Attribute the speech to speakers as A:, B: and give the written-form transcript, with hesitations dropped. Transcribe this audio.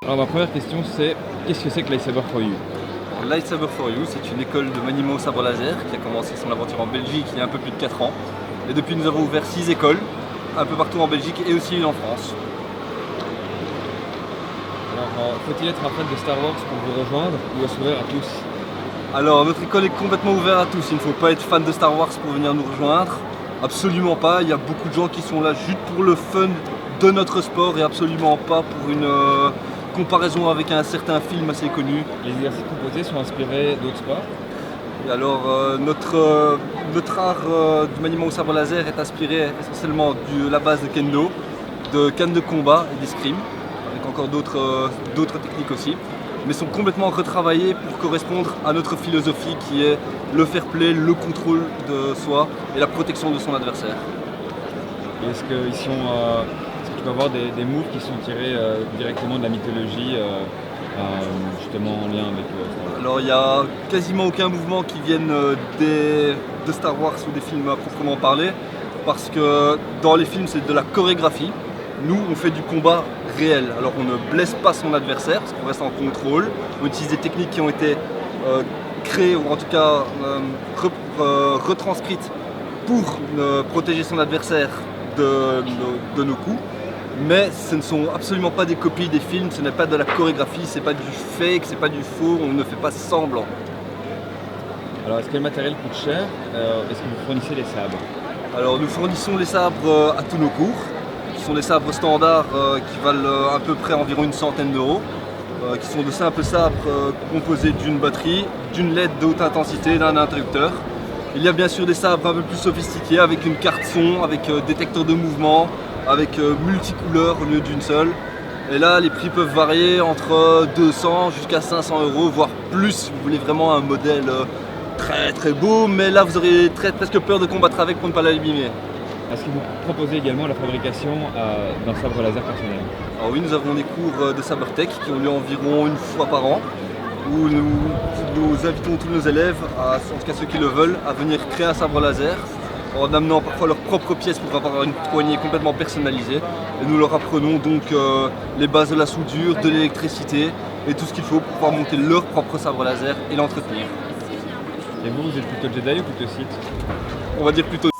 A: Alors ma première question c'est, qu'est-ce que c'est que Lightsaber for You?
B: Lightsaber for You, c'est une école de maniement au sabre laser qui a commencé son aventure en Belgique il y a un peu plus de 4 ans. Et depuis, nous avons ouvert 6 écoles, un peu partout en Belgique et aussi une en France.
A: Alors faut-il être un fan de Star Wars pour vous rejoindre ou est-ce ouvert à tous?
B: Alors, notre école est complètement ouverte à tous. Il ne faut pas être fan de Star Wars pour venir nous rejoindre. Absolument pas. Il y a beaucoup de gens qui sont là juste pour le fun de notre sport et absolument pas pour une comparaison avec un certain film assez connu.
A: Les exercices proposés sont inspirés d'autres sports?
B: Et alors, notre art du maniement au sabre laser est inspiré essentiellement de la base de kendo, de cannes de combat et d'escrime, avec encore d'autres techniques aussi, mais sont complètement retravaillés pour correspondre à notre philosophie qui est le fair play, le contrôle de soi et la protection de son adversaire.
A: Et est-ce que tu peux avoir des moves qui sont tirés directement de la mythologie, justement en lien avec Star Wars?
B: Alors il n'y a quasiment aucun mouvement qui vienne de Star Wars ou des films à proprement parler, parce que dans les films c'est de la chorégraphie. Nous on fait du combat réel, alors on ne blesse pas son adversaire parce qu'on reste en contrôle, on utilise des techniques qui ont été créées ou en tout cas retranscrites pour protéger son adversaire de nos coups. Mais ce ne sont absolument pas des copies des films, ce n'est pas de la chorégraphie, c'est pas du fake, c'est pas du faux, on ne fait pas semblant.
A: Alors est-ce que le matériel coûte cher? Est-ce que vous fournissez les sabres?
B: Alors nous fournissons les sabres à tous nos cours, qui sont des sabres standards qui valent à peu près environ une centaine d'euros, qui sont de simples sabres composés d'une batterie, d'une LED de haute intensité, d'un interrupteur. Il y a bien sûr des sabres un peu plus sophistiqués avec une carte son, avec détecteur de mouvement, avec multicouleurs au lieu d'une seule. Et là, les prix peuvent varier entre 200 jusqu'à 500 euros, voire plus si vous voulez vraiment un modèle très très beau, mais là vous aurez presque peur de combattre avec pour ne pas l'abîmer.
A: Est-ce que vous proposez également la fabrication d'un sabre laser personnel?
B: Alors oui, nous avons des cours de sabre tech qui ont lieu environ une fois par an, où nous invitons tous nos élèves, en tout cas ceux qui le veulent, à venir créer un sabre laser, en amenant parfois leurs propres pièces pour avoir une poignée complètement personnalisée. Et nous leur apprenons donc les bases de la soudure, de l'électricité et tout ce qu'il faut pour pouvoir monter leur propre sabre laser et l'entretenir.
A: Et vous êtes plutôt Jedi ou plutôt Sith?
B: On va dire plutôt